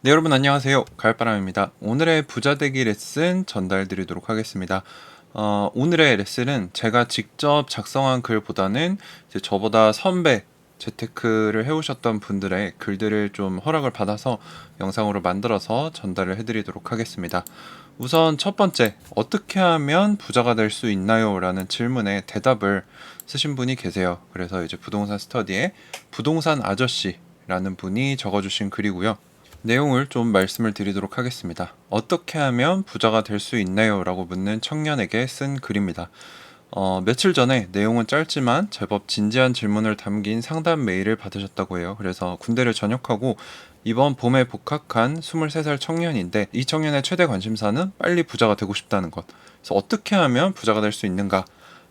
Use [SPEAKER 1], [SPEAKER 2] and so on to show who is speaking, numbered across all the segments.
[SPEAKER 1] 네, 여러분 안녕하세요. 가을바람입니다. 오늘의 부자되기 레슨 전달드리도록 하겠습니다. 오늘의 레슨은 제가 직접 작성한 글보다는 이제 저보다 선배 재테크를 해오셨던 분들의 글들을 좀 허락을 받아서 영상으로 만들어서 전달을 해드리도록 하겠습니다. 우선 첫 번째, 어떻게 하면 부자가 될 수 있나요? 라는 질문에 대답을 쓰신 분이 계세요. 그래서 이제 부동산 스터디에 부동산 아저씨라는 분이 적어주신 글이고요. 내용을 좀 말씀을 드리도록 하겠습니다. 어떻게 하면 부자가 될 수 있나요? 라고 묻는 청년에게 쓴 글입니다. 며칠 전에 내용은 짧지만 제법 진지한 질문을 담긴 상담 메일을 받으셨다고 해요. 그래서 군대를 전역하고 이번 봄에 복학한 23살 청년인데, 이 청년의 최대 관심사는 빨리 부자가 되고 싶다는 것. 그래서 어떻게 하면 부자가 될 수 있는가?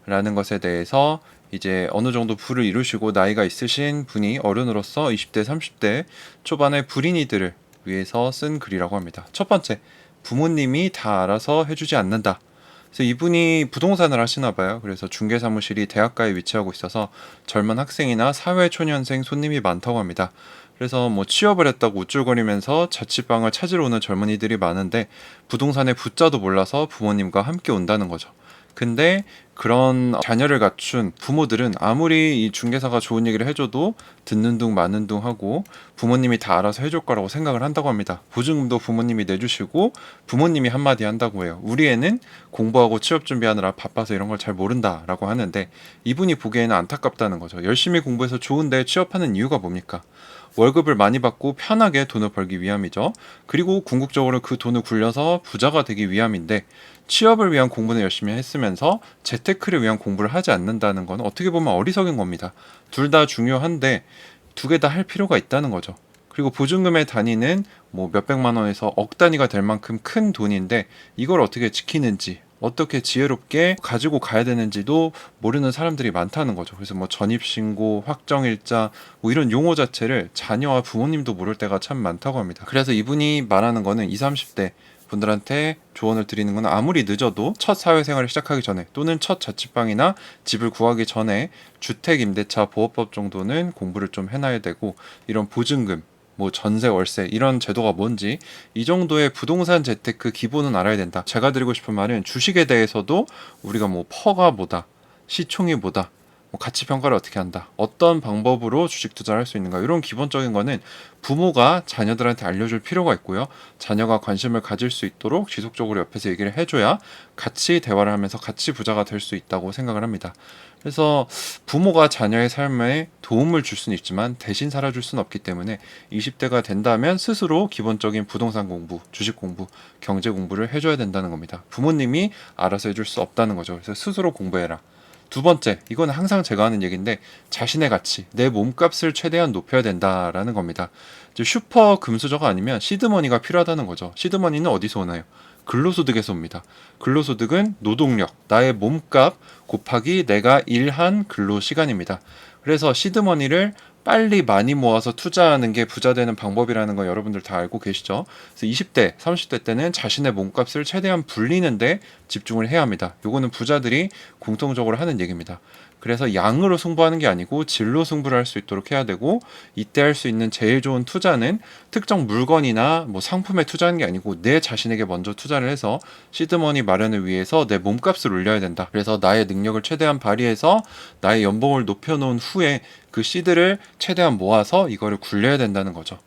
[SPEAKER 1] 라는 것에 대해서 이제 어느 정도 부를 이루시고 나이가 있으신 분이 어른으로서 20대, 30대 초반의 불인이들을 위해서 쓴 글이라고 합니다. 첫 번째, 부모님이 다 알아서 해주지 않는다. 그래서 이분이 부동산을 하시나 봐요. 그래서 중개사무실이 대학가에 위치하고 있어서 젊은 학생이나 사회초년생 손님이 많다고 합니다. 그래서 뭐 취업을 했다고 우쭐거리면서 자취방을 찾으러 오는 젊은이들이 많은데, 부동산의 부자도 몰라서 부모님과 함께 온다는 거죠. 근데 그런 자녀를 갖춘 부모들은 아무리 이 중개사가 좋은 얘기를 해줘도 듣는 둥 마는 둥 하고 부모님이 다 알아서 해줄 거라고 생각을 한다고 합니다. 보증금도 부모님이 내주시고 부모님이 한마디 한다고 해요. 우리 애는 공부하고 취업 준비하느라 바빠서 이런 걸 잘 모른다라고 하는데, 이분이 보기에는 안타깝다는 거죠. 열심히 공부해서 좋은데 취업하는 이유가 뭡니까? 월급을 많이 받고 편하게 돈을 벌기 위함이죠. 그리고 궁극적으로 그 돈을 굴려서 부자가 되기 위함인데, 취업을 위한 공부는 열심히 했으면서 재테크를 위한 공부를 하지 않는다는 건 어떻게 보면 어리석인 겁니다. 둘 다 중요한데 두 개 다 할 필요가 있다는 거죠. 그리고 보증금의 단위는 뭐 몇백만 원에서 억 단위가 될 만큼 큰 돈인데, 이걸 어떻게 지키는지, 어떻게 지혜롭게 가지고 가야 되는지도 모르는 사람들이 많다는 거죠. 그래서 뭐 전입신고, 확정일자, 뭐 이런 용어 자체를 자녀와 부모님도 모를 때가 참 많다고 합니다. 그래서 이분이 말하는 거는 20, 30대 분들한테 조언을 드리는 건, 아무리 늦어도 첫 사회생활을 시작하기 전에 또는 첫 자취방이나 집을 구하기 전에 주택임대차 보호법 정도는 공부를 좀 해놔야 되고, 이런 보증금, 뭐 전세, 월세 이런 제도가 뭔지, 이 정도의 부동산 재테크 기본은 알아야 된다. 제가 드리고 싶은 말은, 주식에 대해서도 우리가 뭐 퍼가 뭐다, 시총이 뭐다, 뭐 가치 평가를 어떻게 한다, 어떤 방법으로 주식 투자를 할 수 있는가, 이런 기본적인 거는 부모가 자녀들한테 알려줄 필요가 있고요. 자녀가 관심을 가질 수 있도록 지속적으로 옆에서 얘기를 해줘야 같이 대화를 하면서 같이 부자가 될 수 있다고 생각을 합니다. 그래서 부모가 자녀의 삶에 도움을 줄 수는 있지만 대신 살아줄 수는 없기 때문에 20대가 된다면 스스로 기본적인 부동산 공부, 주식 공부, 경제 공부를 해줘야 된다는 겁니다. 부모님이 알아서 해줄 수 없다는 거죠. 그래서 스스로 공부해라. 두 번째, 이건 항상 제가 하는 얘기인데, 자신의 가치, 내 몸값을 최대한 높여야 된다라는 겁니다. 이제 슈퍼 금수저가 아니면 시드머니가 필요하다는 거죠. 시드머니는 어디서 오나요? 근로소득에서 옵니다. 근로소득은 노동력, 나의 몸값 곱하기 내가 일한 근로시간입니다. 그래서 시드머니를 빨리 많이 모아서 투자하는 게 부자 되는 방법이라는 거 여러분들 다 알고 계시죠? 그래서 20대, 30대 때는 자신의 몸값을 최대한 불리는데 집중을 해야 합니다. 요거는 부자들이 공통적으로 하는 얘기입니다. 그래서 양으로 승부하는 게 아니고 질로 승부를 할 수 있도록 해야 되고, 이때 할 수 있는 제일 좋은 투자는 특정 물건이나 뭐 상품에 투자하는 게 아니고 내 자신에게 먼저 투자를 해서 시드머니 마련을 위해서 내 몸값을 올려야 된다. 그래서 나의 능력을 최대한 발휘해서 나의 연봉을 높여놓은 후에 그 시드를 최대한 모아서 이거를 굴려야 된다는 거죠.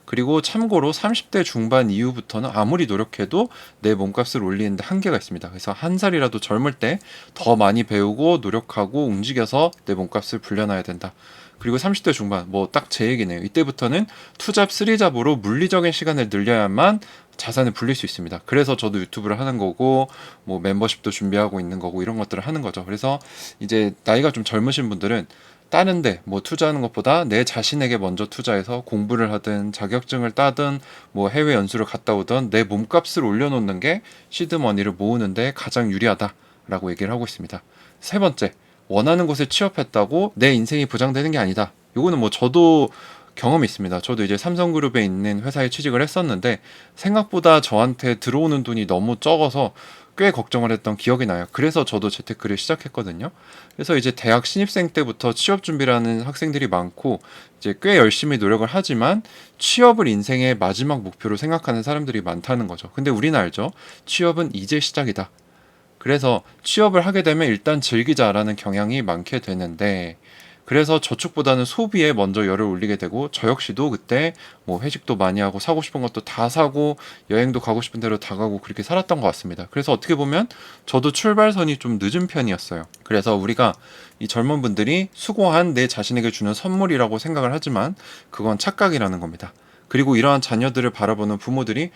[SPEAKER 1] 그리고 참고로 30대 중반 이후부터는 아무리 노력해도 내 몸값을 올리는데 한계가 있습니다. 그래서 한 살이라도 젊을 때 더 많이 배우고 노력하고 움직여서 내 몸값을 불려놔야 된다. 그리고 30대 중반, 뭐 딱 제 얘기네요. 이때부터는 투잡, 쓰리잡으로 물리적인 시간을 늘려야만 자산을 불릴 수 있습니다. 그래서 저도 유튜브를 하는 거고, 뭐 멤버십도 준비하고 있는 거고, 이런 것들을 하는 거죠. 그래서 이제 나이가 좀 젊으신 분들은 다른데 뭐 투자하는 것보다 내 자신에게 먼저 투자해서 공부를 하든 자격증을 따든 뭐 해외 연수를 갔다 오든 내 몸값을 올려놓는 게 시드머니를 모으는데 가장 유리하다라고 얘기를 하고 있습니다. 세 번째, 원하는 곳에 취업했다고 내 인생이 보장되는 게 아니다. 요거는 뭐 저도 경험이 있습니다. 저도 이제 삼성그룹에 있는 회사에 취직을 했었는데, 생각보다 저한테 들어오는 돈이 너무 적어서 꽤 걱정을 했던 기억이 나요. 그래서 저도 재테크를 시작했거든요. 그래서 이제 대학 신입생 때부터 취업 준비를 하는 학생들이 많고 이제 꽤 열심히 노력을 하지만 취업을 인생의 마지막 목표로 생각하는 사람들이 많다는 거죠. 근데 우리는 알죠. 취업은 이제 시작이다. 그래서 취업을 하게 되면 일단 즐기자라는 경향이 많게 되는데 그래서 저축보다는 소비에 먼저 열을 올리게 되고 저 역시도 그때 뭐 회식도 많이 하고 사고 싶은 것도 다 사고 여행도 가고 싶은 대로 다 가고 그렇게 살았던 것 같습니다. 그래서 어떻게 보면 저도 출발선이 좀 늦은 편이었어요. 그래서 우리가 이 젊은 분들이 수고한 내 자신에게 주는 선물이라고 생각을 하지만 그건 착각이라는 겁니다. 그리고 이러한 자녀들을 바라보는 부모들이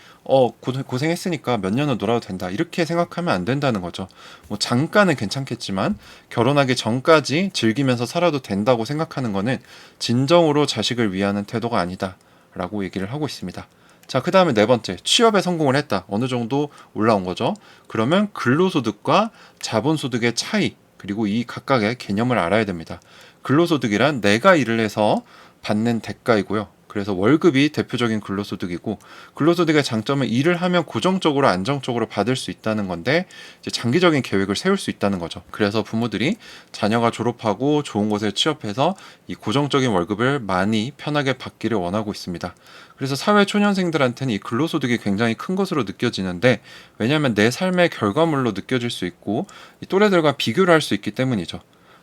[SPEAKER 1] 고생했으니까 몇 년은 놀아도 된다 이렇게 생각하면 안 된다는 거죠. 뭐 잠깐은 괜찮겠지만 결혼하기 전까지 즐기면서 살아도 된다고 생각하는 거는 진정으로 자식을 위하는 태도가 아니다 라고 얘기를 하고 있습니다. 자, 그 다음에 네 번째, 취업에 성공을 했다. 어느 정도 올라온 거죠. 그러면 근로소득과 자본소득의 차이, 그리고 이 각각의 개념을 알아야 됩니다. 근로소득이란 내가 일을 해서 받는 대가이고요. 그래서 월급이 대표적인 근로소득이고 근로소득의 장점은 일을 하면 고정적으로 안정적으로 받을 수 있다는 건데 이제 장기적인 계획을 세울 수 있다는 거죠. 그래서 부모들이 자녀가 졸업하고 좋은 곳에 취업해서 이 고정적인 월급을 많이 편하게 받기를 원하고 있습니다. 그래서 사회 초년생들한테는 이 근로소득이 굉장히 큰 것으로 느껴지는데 왜냐하면 내 삶의 결과물로 느껴질 수 있고 이 또래들과 비교를 할 수 있기 때문이죠.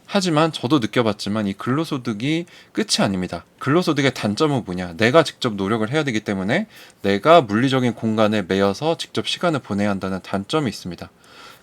[SPEAKER 1] 하지만 저도 느껴봤지만 이 근로소득이 끝이 아닙니다. 근로소득의 단점은 뭐냐? 내가 직접 노력을 해야 되기 때문에 내가 물리적인 공간에 매여서 직접 시간을 보내야 한다는 단점이 있습니다.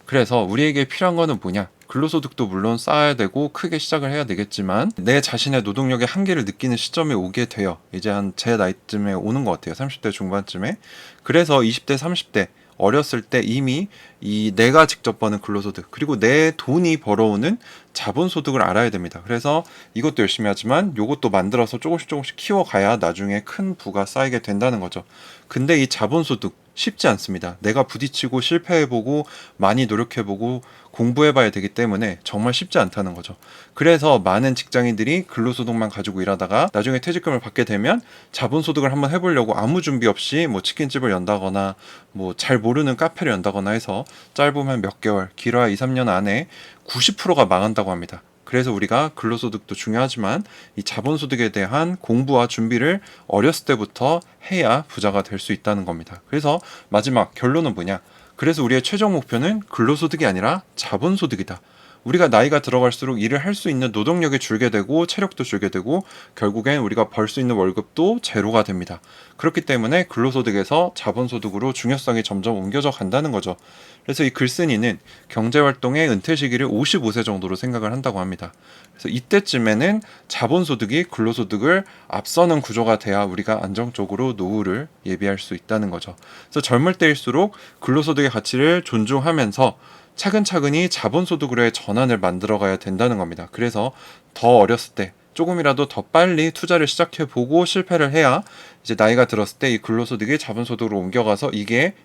[SPEAKER 1] 그래서 우리에게 필요한 거는 뭐냐? 근로소득도 물론 쌓아야 되고 크게 시작을 해야 되겠지만 내 자신의 노동력의 한계를 느끼는 시점이 오게 돼요. 이제 한 제 나이쯤에 오는 것 같아요. 30대 중반쯤에. 그래서 20대, 30대 어렸을 때 이미 이 내가 직접 버는 근로소득 그리고 내 돈이 벌어오는 자본소득을 알아야 됩니다. 그래서 이것도 열심히 하지만 이것도 만들어서 조금씩 키워가야 나중에 큰 부가 쌓이게 된다는 거죠. 근데 이 자본소득 쉽지 않습니다. 내가 부딪히고 실패해보고 많이 노력해보고 공부해봐야 되기 때문에 정말 쉽지 않다는 거죠. 그래서 많은 직장인들이 근로소득만 가지고 일하다가 나중에 퇴직금을 받게 되면 자본소득을 한번 해보려고 아무 준비 없이 뭐 치킨집을 연다거나 뭐 잘 모르는 카페를 연다거나 해서 짧으면 몇 개월, 길어야 2, 3년 안에 90%가 망한다고 합니다. 그래서 우리가 근로소득도 중요하지만 이 자본소득에 대한 공부와 준비를 어렸을 때부터 해야 부자가 될 수 있다는 겁니다. 그래서 마지막 결론은 뭐냐? 그래서 우리의 최종 목표는 근로소득이 아니라 자본소득이다. 우리가 나이가 들어갈수록 일을 할 수 있는 노동력이 줄게 되고 체력도 줄게 되고 결국엔 우리가 벌 수 있는 월급도 제로가 됩니다. 그렇기 때문에 근로소득에서 자본소득으로 중요성이 점점 옮겨져 간다는 거죠. 그래서 이 글쓴이는 경제활동의 은퇴 시기를 55세 정도로 생각을 한다고 합니다. 그래서 이때쯤에는 자본소득이 근로소득을 앞서는 구조가 돼야 우리가 안정적으로 노후를 예비할 수 있다는 거죠. 그래서 젊을 때일수록 근로소득의 가치를 존중하면서 차근차근히 자본소득으로의 전환을 만들어가야 된다는 겁니다. 그래서 더 어렸을 때 조금이라도 더 빨리 투자를 시작해보고 실패를 해야 이제 나이가 들었을 때 이 근로소득이 자본소득으로 옮겨가서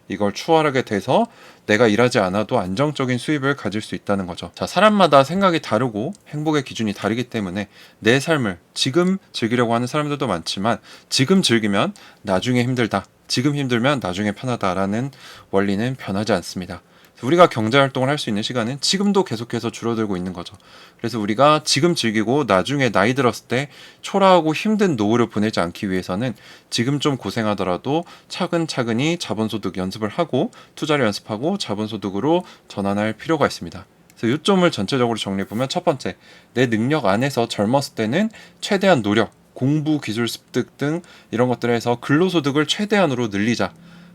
[SPEAKER 1] 이걸 추월하게 돼서 내가 일하지 않아도 안정적인 수입을 가질 수 있다는 거죠. 자, 사람마다 생각이 다르고 행복의 기준이 다르기 때문에 내 삶을 지금 즐기려고 하는 사람들도 많지만 지금 즐기면 나중에 힘들다. 지금 힘들면 나중에 편하다라는 원리는 변하지 않습니다. 우리가 경제활동을 할 수 있는 시간은 지금도 계속해서 줄어들고 있는 거죠. 그래서 우리가 지금 즐기고 나중에 나이 들었을 때 초라하고 힘든 노후를 보내지 않기 위해서는 지금 좀 고생하더라도 차근차근히 자본소득 연습을 하고 투자를 연습하고 자본소득으로 전환할 필요가 있습니다. 그래서 요점을 전체적으로 정리해보면 첫 번째, 내 능력 안에서 젊었을 때는 최대한 노력, 공부, 기술 습득 등 이런 것들을 해서 근로소득을 최대한으로 늘리자.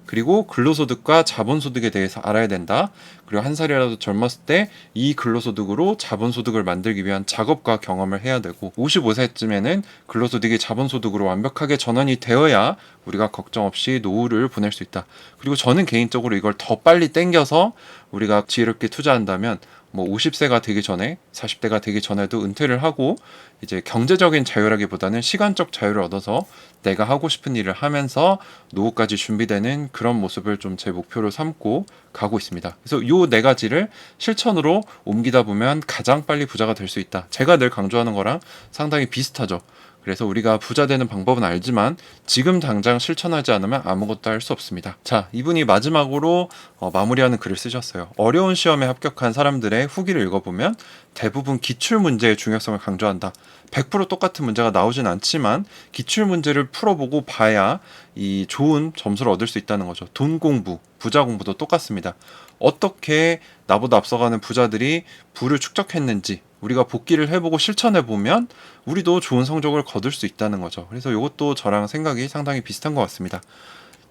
[SPEAKER 1] 그리고 근로소득과 자본소득에 대해서 알아야 된다. 그리고 한 살이라도 젊었을 때 이 근로소득으로 자본소득을 만들기 위한 작업과 경험을 해야 되고 55세쯤에는 근로소득이 자본소득으로 완벽하게 전환이 되어야 우리가 걱정 없이 노후를 보낼 수 있다. 그리고 저는 개인적으로 이걸 더 빨리 땡겨서 우리가 지혜롭게 투자한다면 뭐 50세가 되기 전에 40대가 되기 전에도 은퇴를 하고 이제 경제적인 자유라기보다는 시간적 자유를 얻어서 내가 하고 싶은 일을 하면서 노후까지 준비되는 그런 모습을 좀 제 목표로 삼고 가고 있습니다. 그래서 요 네 가지를 실천으로 옮기다 보면 가장 빨리 부자가 될 수 있다. 제가 늘 강조하는 거랑 상당히 비슷하죠. 그래서 우리가 부자 되는 방법은 알지만 지금 당장 실천하지 않으면 아무것도 할 수 없습니다. 자, 이분이 마지막으로 마무리하는 글을 쓰셨어요. 어려운 시험에 합격한 사람들의 후기를 읽어보면 대부분 기출 문제의 중요성을 강조한다. 100% 똑같은 문제가 나오진 않지만 기출 문제를 풀어보고 봐야 이 좋은 점수를 얻을 수 있다는 거죠. 돈 공부, 부자 공부도 똑같습니다. 어떻게 나보다 앞서가는 부자들이 부를 축적했는지 우리가 복기를 해보고 실천해보면 우리도 좋은 성적을 거둘 수 있다는 거죠. 그래서 이것도 저랑 생각이 상당히 비슷한 것 같습니다.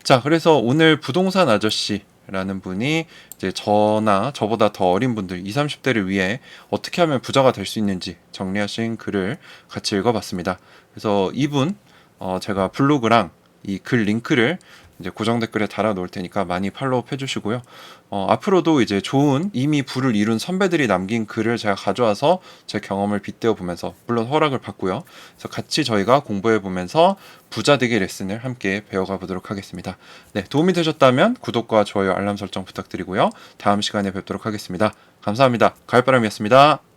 [SPEAKER 1] 자, 그래서 오늘 부동산 아저씨라는 분이 이제 저나 저보다 더 어린 분들 20, 30대를 위해 어떻게 하면 부자가 될 수 있는지 정리하신 글을 같이 읽어봤습니다. 그래서 이분 제가 블로그랑 이 글 링크를 이제 고정 댓글에 달아 놓을 테니까 많이 팔로우 해주시고요. 앞으로도 이제 좋은 이미 부를 이룬 선배들이 남긴 글을 제가 가져와서 제 경험을 빗대어 보면서 물론 허락을 받고요. 그래서 같이 저희가 공부해 보면서 부자 되기 레슨을 함께 배워가 보도록 하겠습니다. 네, 도움이 되셨다면 구독과 좋아요, 알람 설정 부탁드리고요. 다음 시간에 뵙도록 하겠습니다. 감사합니다. 가을바람이었습니다.